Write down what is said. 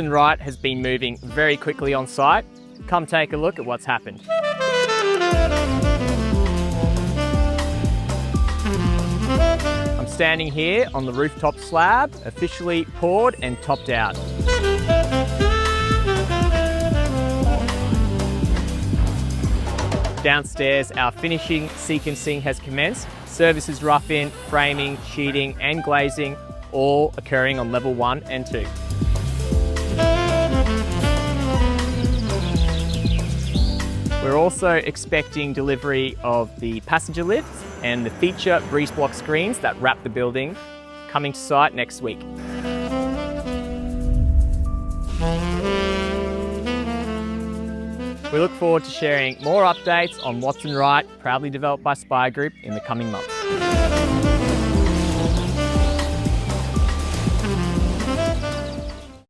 Wright has been moving very quickly on site. Come take a look at what's happened. I'm standing here on the rooftop slab, officially poured and topped out. Downstairs, our finishing sequencing has commenced. Services rough-in, framing, sheeting and glazing, all occurring on level 1 and 2. We're also expecting delivery of the passenger lifts and the feature breeze block screens that wrap the building, coming to site next week. We look forward to sharing more updates on Wright, proudly developed by Spire Group, in the coming months.